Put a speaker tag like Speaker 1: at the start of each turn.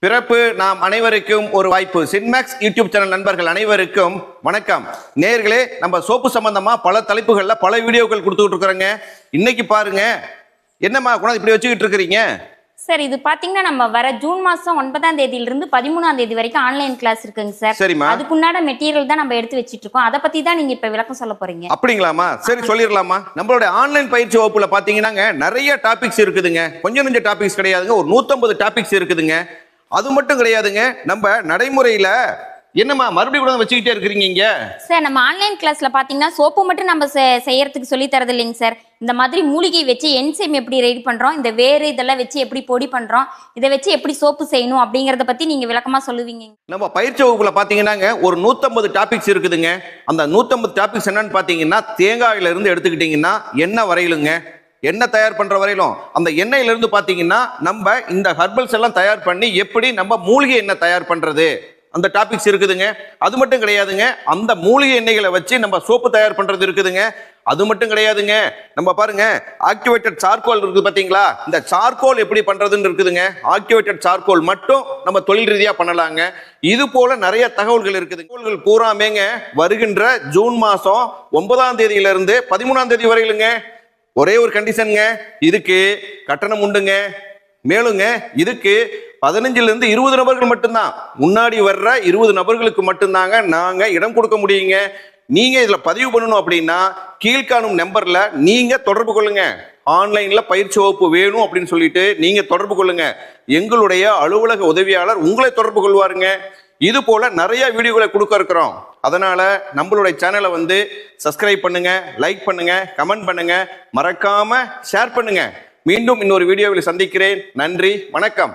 Speaker 1: பிறப்பு நாம் அனைவருக்கும் ஒரு வாய்ப்பு. சின்மேக்ஸ் யூடியூப் சேனல் நண்பர்கள் அனைவருக்கும் வணக்கம். நேர்களே, நம்ம சோப்பு சம்பந்தமா பல தலைப்புகள்ல பல வீடியோக்கள் கொடுத்துட்டு இருக்கிறோங்க. இன்னைக்கு பாருங்க, என்னம்மா குணம் இப்படி வச்சுக்கிட்டு இருக்கிறீங்க?
Speaker 2: சார், இது பாத்தீங்கன்னா நம்ம வர ஜூன் மாசம் 9ஆம் தேதியிலிருந்து 13ஆம் தேதி வரைக்கும் ஆன்லைன் கிளாஸ் இருக்குங்க சார்.
Speaker 1: சரிம்மா.
Speaker 2: அதுக்குண்டான மெட்டீரியல் தான் நம்ம எடுத்து வச்சிட்டு இருக்கோம். அதை பத்தி தான் நீங்க இப்ப விளக்கம் சொல்ல போறீங்க.
Speaker 1: அப்படிங்களாமா? சரி, சொல்லிடலாமா? நம்மளோட ஆன்லைன் பயிற்சி வகுப்புல பாத்தீங்கன்னா நிறைய டாபிக்ஸ் இருக்குதுங்க. கொஞ்சம் டாபிக்ஸ் கிடையாதுங்க, ஒரு 150 டாபிக்ஸ் இருக்குதுங்க. அது மட்டும் கிடையாதுங்க, நம்ம நடைமுறையில என்னம்மா மறுபடியும் கூட வச்சுக்கிட்டே இருக்கிறீங்க இங்க?
Speaker 2: சார், நம்ம ஆன்லைன் கிளாஸ்ல பாத்தீங்கன்னா சோப்பு மட்டும் நம்ம செய்யறதுக்கு சொல்லி தரது இல்லைங்க சார். இந்த மாதிரி மூலிகை வச்சு என்சைம் எப்படி ரெடி பண்றோம், இந்த வேறு இதெல்லாம் வச்சு எப்படி பொடி பண்றோம், இதை வச்சு எப்படி சோப்பு செய்யணும் அப்படிங்கறத பத்தி நீங்க விளக்கமா சொல்லுவீங்க.
Speaker 1: நம்ம பயிற்சி வகுப்புல பாத்தீங்கன்னா ஒரு 150 டாபிக்ஸ் இருக்குதுங்க. அந்த 150 டாபிக்ஸ் என்னன்னு பாத்தீங்கன்னா, தேங்காயில இருந்து எடுத்துக்கிட்டீங்கன்னா எண்ணெய் வரையிலுங்க, எண்ணெய் தயார் பண்ற வரையிலும் அந்த எண்ணெயில இருந்து பாத்தீங்கன்னா நம்ம இந்த ஹர்பல்ஸ் எல்லாம் தயார் பண்ணி எப்படி நம்ம மூலிகை எண்ணெய் தயார் பண்றது, அந்த டாபிக்ஸ் இருக்குதுங்க. அது மட்டும் கிடையாதுங்க, அந்த மூலிகை எண்ணெய்களை வச்சு நம்ம சோப்பு தயார் பண்றது இருக்குதுங்க. அது மட்டும் கிடையாதுங்க, நம்ம பாருங்க ஆக்டிவேட்டட் சார்கோல் இருக்குது பாத்தீங்களா, இந்த சார்கோல் எப்படி பண்றதுன்னு இருக்குதுங்க. ஆக்டிவேட்டட் சார்கோல் மட்டும் நம்ம தொழில் ரீதியா பண்ணலாங்க. இது போல நிறைய தகவல்கள் இருக்குது. தகவல்கள் பூராமேங்க வருகின்ற ஜூன் மாசம் 9ஆம் தேதியில இருந்து 13ஆம் தேதி வரையிலுங்க. ஒரே ஒரு கண்டிஷனுங்க, இதுக்கு கட்டணம் உண்டுங்க. மேலுங்க இதுக்கு 15 இருந்து 20 நபர்கள் மட்டும்தான், முன்னாடி வர்ற 20 நபர்களுக்கு மட்டும்தாங்க நாங்க இடம் கொடுக்க முடியுங்க. நீங்க இதுல பதிவு பண்ணணும் அப்படின்னா கீழ்காணும் நம்பர்ல நீங்க தொடர்பு கொள்ளுங்க. ஆன்லைன்ல பயிற்சி வகுப்பு வேணும் அப்படின்னு சொல்லிட்டு நீங்க தொடர்பு கொள்ளுங்க. எங்களுடைய அலுவலக உதவியாளர் உங்களை தொடர்பு கொள்வாருங்க. இது போல நிறைய வீடியோக்களை கொடுக்க இருக்கிறோம். அதனால நம்மளுடைய சேனலை சப்ஸ்கிரைப் பண்ணுங்க, லைக் பண்ணுங்க, கமெண்ட் பண்ணுங்க, மறக்காம ஷேர் பண்ணுங்க. மீண்டும் இன்னொரு வீடியோவில் சந்திக்கிறேன். நன்றி, வணக்கம்.